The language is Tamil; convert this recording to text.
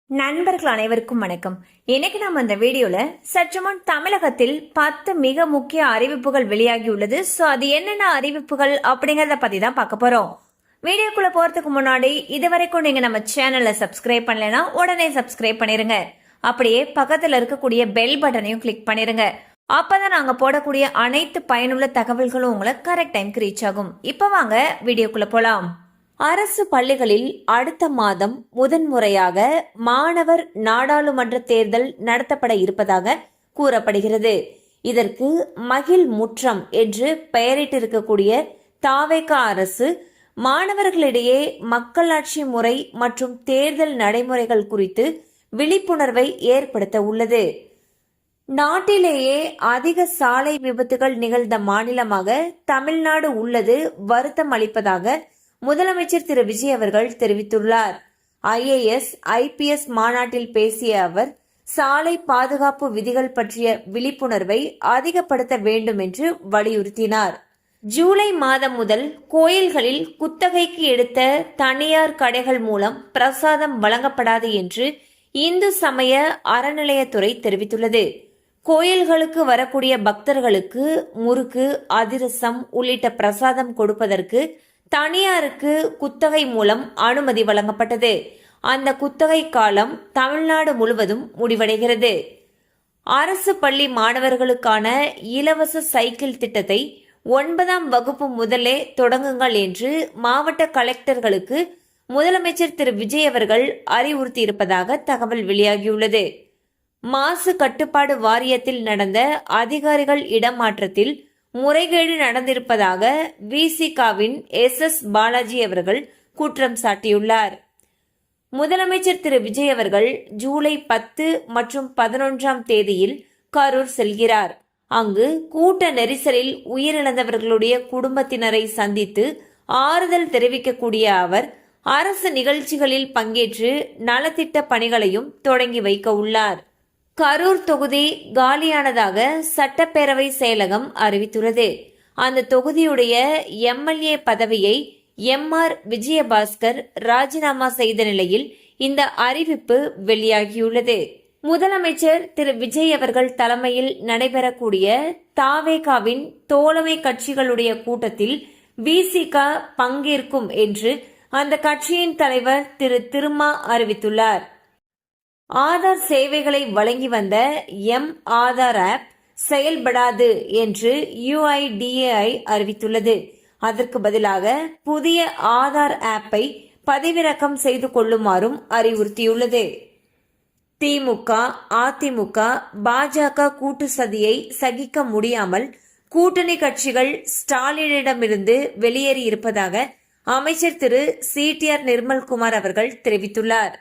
நண்பர்கள் அனைவருக்கும் வணக்கம். இன்னைக்கு நம்ம இந்த வீடியோல சற்று முன் தமிழகத்தில் 10 மிக முக்கிய அறிவிப்புகள் வெளியாகி உள்ளது. சோ அது என்னென்ன அறிவிப்புகள் அப்படிங்கறத பத்தி தான் பார்க்க போறோம். வீடியோக்குள்ள போறதுக்கு முன்னாடி இதுவரைக்கும் நீங்க நம்ம சேனலை சப்ஸ்கிரைப் பண்ணலைன்னா உடனே சப்ஸ்கிரைப் பண்ணிருங்க. அப்படியே பக்கத்துல இருக்கக்கூடிய பெல் பட்டனையும் கிளிக் பண்ணிருங்க. அப்பதான் நாங்க போடக்கூடிய அனைத்து பயனுள்ள தகவல்களும் உங்களை கரெக்ட் டைம்க்கு ரீச் ஆகும். இப்ப வாங்க வீடியோக்குள்ள போலாம். அரசு பள்ளிகளில் அடுத்த மாதம் முதன்முறையாக மாணவர் நாடாளுமன்ற தேர்தல் நடத்தப்பட இருப்பதாக கூறப்படுகிறது. இதற்கு மகிழ் முற்றம் என்று பெயரிட்டிருக்கக்கூடிய தாவேக அரசு மாணவர்களிடையே மக்களாட்சி முறை மற்றும் தேர்தல் நடைமுறைகள் குறித்து விழிப்புணர்வை ஏற்படுத்த உள்ளது. நாட்டிலேயே அதிக சாலை விபத்துகள் நிகழ்ந்த மாநிலமாக தமிழ்நாடு உள்ளது வருத்தம் அளிப்பதாக முதலமைச்சர் திரு விஜய் அவர்கள் தெரிவித்துள்ளார். IAS IPS மாநாட்டில் பேசிய அவர் சாலை பாதுகாப்பு விதிகள் பற்றிய விழிப்புணர்வை அதிகப்படுத்த வேண்டும் என்று வலியுறுத்தினார். ஜூலை மாதம் முதல் கோயில்களில் குத்தகைக்கு எடுத்த தனியார் கடைகள் மூலம் பிரசாதம் வழங்கப்படாது என்று இந்து சமய அறநிலையத்துறை தெரிவித்துள்ளது. கோயில்களுக்கு வரக்கூடிய பக்தர்களுக்கு முறுக்கு, அதிரசம் உள்ளிட்ட பிரசாதம் கொடுப்பதற்கு தனியாருக்கு குத்தகை மூலம் அனுமதி வழங்கப்பட்டது. அந்த குத்தகை காலம் தமிழ்நாடு முழுவதும் முடிவடைகிறது. அரசு பள்ளி மாணவர்களுக்கான இலவச சைக்கிள் திட்டத்தை 9ஆம் வகுப்பு முதலே தொடங்குங்கள் என்று மாவட்ட கலெக்டர்களுக்கு முதலமைச்சர் திரு விஜய் அவர்கள் அறிவுறுத்தியிருப்பதாக தகவல் வெளியாகியுள்ளது. மாசு கட்டுப்பாடு வாரியத்தில் நடந்த அதிகாரிகள் இடமாற்றத்தில் முறைகேடு நடந்திருப்பதாக விசிகாவின் SS பாலாஜி அவர்கள் குற்றம் சாட்டியுள்ளார். முதலமைச்சர் திரு விஜய் அவர்கள் ஜூலை 10 மற்றும் 11ஆம் தேதியில் கரூர் செல்கிறார். அங்கு கூட்ட நெரிசலில் உயிரிழந்தவர்களுடைய குடும்பத்தினரை சந்தித்து ஆறுதல் தெரிவிக்கக்கூடிய அவர் அரசு நிகழ்ச்சிகளில் பங்கேற்று நலத்திட்ட பணிகளையும் தொடங்கி வைக்க உள்ளார். கரூர் தொகுதி காலியானதாக சட்டப்பேரவை செயலகம் அறிவித்துள்ளது. அந்த தொகுதியுடைய MLA பதவியை MR விஜயபாஸ்கர் ராஜினாமா செய்த நிலையில் இந்த அறிவிப்பு வெளியாகியுள்ளது. முதலமைச்சர் திரு விஜய் அவர்கள் தலைமையில் நடைபெறக்கூடிய தாவேகாவின் தோழமை கட்சிகளுடைய கூட்டத்தில் விசிக பங்கேற்கும் என்று அந்த கட்சியின் தலைவர் திரு திருமா அறிவித்துள்ளார். ஆதார் சேவைகளை வழங்கி வந்த ஆதார் ஆப் செயல்படாது என்று UIDAI அறிவித்துள்ளது. அதற்கு பதிலாக புதிய ஆதார் ஆப்பை பதிவிறக்கம் செய்து கொள்ளுமாறும் அறிவுறுத்தியுள்ளது. திமுக, அதிமுக, பாஜக கூட்டு சதியை சகிக்க முடியாமல் கூட்டணி கட்சிகள் ஸ்டாலினிடமிருந்து வெளியேறியிருப்பதாக அமைச்சர் திரு CTR நிர்மல்குமார் அவர்கள் தெரிவித்துள்ளார்.